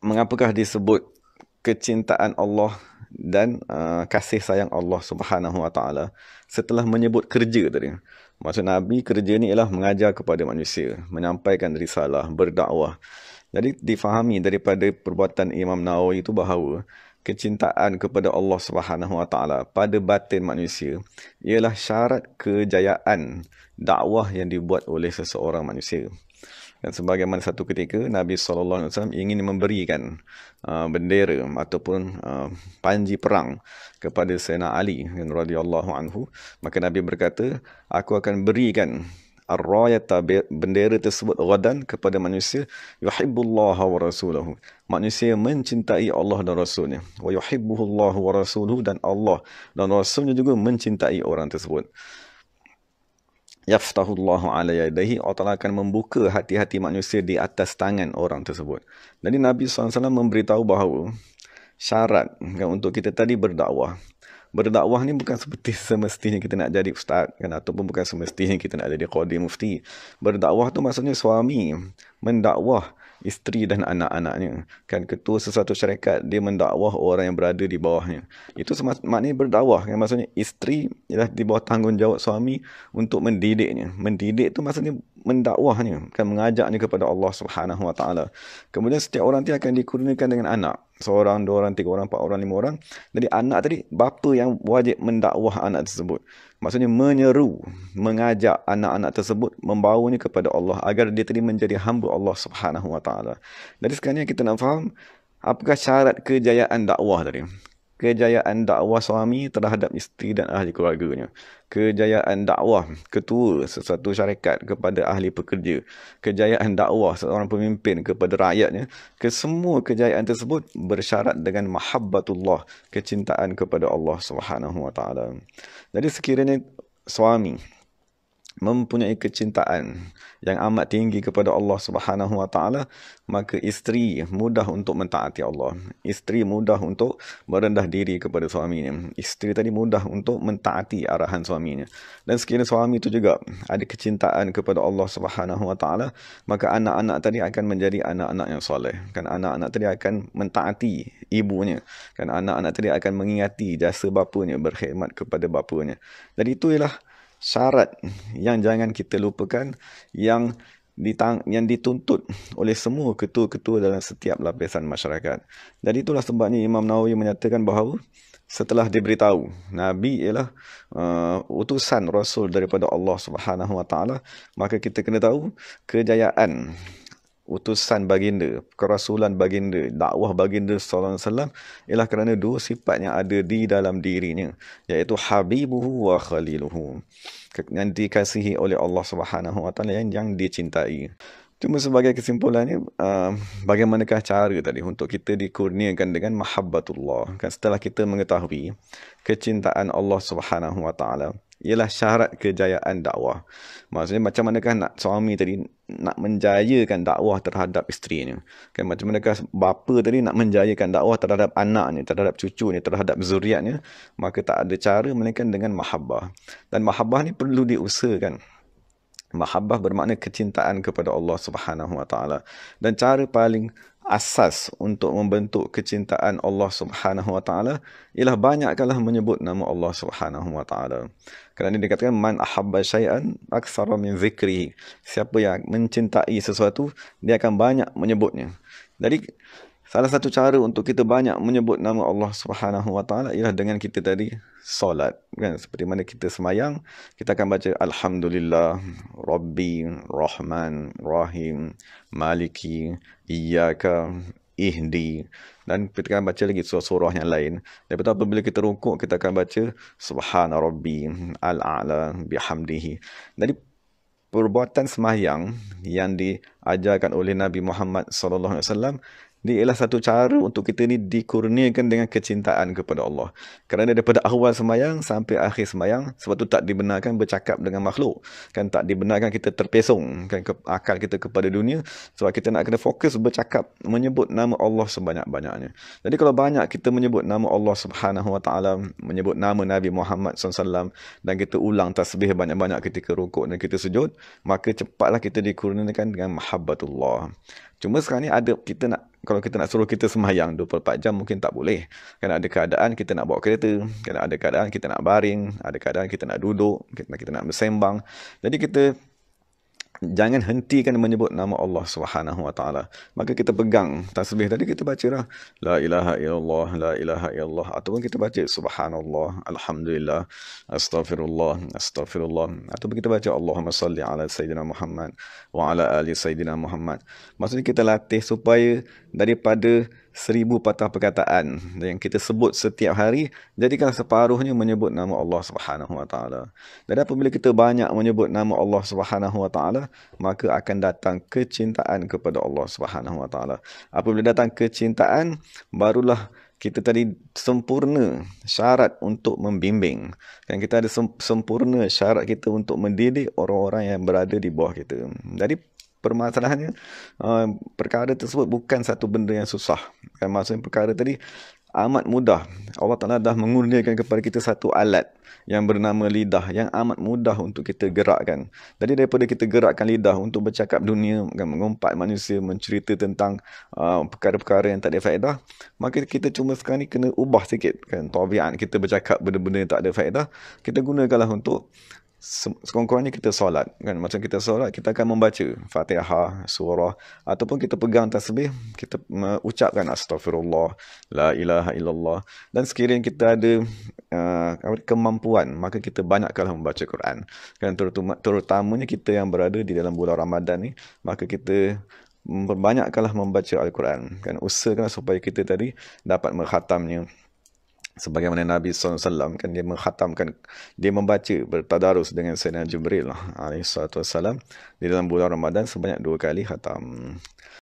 mengapakah disebut kecintaan Allah dan kasih sayang Allah Subhanahu Wa Taala setelah menyebut kerja tadi. Maksud Nabi kerja ni ialah mengajar kepada manusia, menyampaikan risalah, berdakwah. Jadi difahami daripada perbuatan Imam Nawawi itu bahawa kecintaan kepada Allah Subhanahu Wa Taala pada batin manusia ialah syarat kejayaan dakwah yang dibuat oleh seseorang manusia. Dan sebagaimana satu ketika Nabi SAW ingin memberikan bendera ataupun panji perang kepada Sayyidina Ali radhiyallahu anhu, maka Nabi berkata, aku akan berikan ar-rayata, bendera tersebut ghadan kepada manusia yuhibbullaha wa rasuluhu, manusia mencintai Allah dan Rasulnya, wa yuhibbuhullahu wa rasuluhu, dan Allah dan Rasulnya juga mencintai orang tersebut. Yaftahullahu ala yadayhi, Allah Ta'ala akan membuka hati-hati manusia di atas tangan orang tersebut. Jadi Nabi SAW memberitahu bahawa syarat kan, untuk kita tadi berdakwah. Berdakwah ni bukan seperti semestinya kita nak jadi ustaz kan, ataupun bukan semestinya kita nak jadi qadi mufti. Berdakwah tu maksudnya suami mendakwah isteri dan anak-anaknya. Kan ketua sesuatu syarikat dia mendakwah orang yang berada di bawahnya. Itu maknanya berdakwah kan, maksudnya isteri ialah di bawah tanggungjawab suami untuk mendidiknya. Mendidik tu maksudnya mendakwahnya, kan mengajaknya kepada Allah Subhanahu Wa Taala. Kemudian setiap orang tu akan dikurniakan dengan anak. Seorang, dua orang, tiga orang, empat orang, lima orang. Jadi anak tadi, bapa yang wajib mendakwah anak tersebut. Maksudnya menyeru, mengajak anak-anak tersebut, membawanya kepada Allah agar dia tadi menjadi hamba Allah Subhanahu Wa Taala. Jadi sekarang kita nak faham apakah syarat kejayaan dakwah tadi. Kejayaan dakwah suami terhadap isteri dan ahli keluarganya. Kejayaan dakwah ketua sesuatu syarikat kepada ahli pekerja. Kejayaan dakwah seorang pemimpin kepada rakyatnya. Kesemua kejayaan tersebut bersyarat dengan mahabbatullah, kecintaan kepada Allah Subhanahu Wa Taala. Jadi sekiranya suami mempunyai kecintaan yang amat tinggi kepada Allah Subhanahu Wa Taala, maka isteri mudah untuk mentaati Allah. Isteri mudah untuk merendah diri kepada suaminya. Isteri tadi mudah untuk mentaati arahan suaminya. Dan sekiranya suami itu juga ada kecintaan kepada Allah Subhanahu Wa Taala, maka anak-anak tadi akan menjadi anak-anak yang soleh. Kan anak-anak tadi akan mentaati ibunya. Kan anak-anak tadi akan mengingati jasa bapanya, berkhidmat kepada bapanya. Jadi itu ialah syarat yang jangan kita lupakan, yang dituntut oleh semua ketua-ketua dalam setiap lapisan masyarakat. Jadi itulah sebabnya Imam Nawawi menyatakan bahawa setelah diberitahu Nabi ialah utusan Rasul daripada Allah Subhanahu Wa Taala, maka kita kena tahu kejayaan utusan baginda, kerasulan baginda, dakwah baginda sallallahu alaihi wasallam ialah kerana dua sifat yang ada di dalam dirinya, iaitu habibuhu wa khaliluhu, yang dikasihi oleh Allah Subhanahu Wa Taala, yang dicintai. Cuma sebagai kesimpulannya, bagaimanakah cara tadi untuk kita dikurniakan dengan mahabbatullah? Kan setelah kita mengetahui kecintaan Allah Subhanahu Wa Taala ialah syarat kejayaan dakwah. Maksudnya macam manakah nak suami tadi nak menjayakan dakwah terhadap isterinya. Kan macam manakah bapa tadi nak menjayakan dakwah terhadap anaknya, terhadap cucunya, terhadap zuriatnya, maka tak ada cara melainkan dengan mahabbah. Dan mahabbah ni perlu diusahakan. Mahabbah bermakna kecintaan kepada Allah Subhanahu Wa Taala. Dan cara paling asas untuk membentuk kecintaan Allah Subhanahu Wa Taala ialah banyakkanlah menyebut nama Allah Subhanahu Wa Taala. Kerana dikatakan man ahabba syai'an aktsara min zikrihi. Siapa yang mencintai sesuatu, dia akan banyak menyebutnya. Jadi salah satu cara untuk kita banyak menyebut nama Allah Subhanahu Wa Taala ialah dengan kita tadi solat. Kan? Seperti mana kita semayang, kita akan baca Alhamdulillah, Rabbi, Rahman, Rahim, Maliki, Iyyaka, Ihdi. Dan kita akan baca lagi surah-surah yang lain. Lepas tu apabila kita rukuk, kita akan baca Subhana Rabbi, Al-A'la, Bihamdihi. Jadi perbuatan semayang yang diajarkan oleh Nabi Muhammad SAW, dia ialah satu cara untuk kita ni dikurniakan dengan kecintaan kepada Allah. Kerana daripada awal semayang sampai akhir semayang, sebab tu tak dibenarkan bercakap dengan makhluk. Kan tak dibenarkan kita terpesong kan akal kita kepada dunia, sebab kita nak kena fokus bercakap, menyebut nama Allah sebanyak-banyaknya. Jadi kalau banyak kita menyebut nama Allah Subhanahu Wa Taala, menyebut nama Nabi Muhammad SAW, dan kita ulang tasbih banyak-banyak ketika rukuk dan kita sujud, maka cepatlah kita dikurniakan dengan mahabbatullah. Cuma sekarang ni ada, kita nak, kalau kita nak suruh kita sembahyang 24 jam mungkin tak boleh. Kan ada keadaan kita nak bawa kereta, kan ada keadaan kita nak baring, ada keadaan kita nak duduk, kita nak bersembang. Jadi kita jangan hentikan menyebut nama Allah Subhanahu Wa Taala. Maka kita pegang tasbih tadi, kita baca lah la ilaha illallah, la ilaha illallah, ataupun kita baca subhanallah, alhamdulillah, astaghfirullah, astaghfirullah, ataupun kita baca Allahumma salli ala sayyidina Muhammad wa ala ali sayyidina Muhammad. Maksudnya kita latih supaya daripada 1000 patah perkataan yang kita sebut setiap hari, jadikan separuhnya menyebut nama Allah Subhanahu Wa Taala. Dan apabila kita banyak menyebut nama Allah Subhanahu Wa Taala, maka akan datang kecintaan kepada Allah Subhanahu Wa Taala. Apabila datang kecintaan, barulah kita tadi sempurna syarat untuk membimbing. Kan kita ada sempurna syarat kita untuk mendidik orang-orang yang berada di bawah kita. Jadi permasalahannya, perkara tersebut bukan satu benda yang susah. Kan maksudnya perkara tadi amat mudah. Allah Ta'ala dah mengurniakan kepada kita satu alat yang bernama lidah, yang amat mudah untuk kita gerakkan. Jadi daripada kita gerakkan lidah untuk bercakap dunia, kan, mengumpat manusia, mencerita tentang perkara-perkara yang tak ada faedah, maka kita cuma sekarang ni kena ubah sikit, kan, tabiat kita bercakap benda-benda yang tak ada faedah, kita gunakanlah untuk sekurang-kurangnya kita solat, kan. Macam kita solat, kita akan membaca Fatihah, surah, ataupun kita pegang tasbih, kita ucapkan astaghfirullah, la ilaha illallah. Dan sekiranya kita ada kemampuan, maka kita banyakkanlah membaca Quran, kan. Terutamanya kita yang berada di dalam bulan Ramadan ni, maka kita banyakkanlah membaca Al-Quran, kan. Usahakanlah supaya kita tadi dapat mengkhatamnya. Sebagaimana Nabi SAW, kan, dia mengkhatamkan, dia membaca bertadarus dengan Sayyidina Jibril alaihissalam di dalam bulan Ramadan sebanyak 2 kali khatam.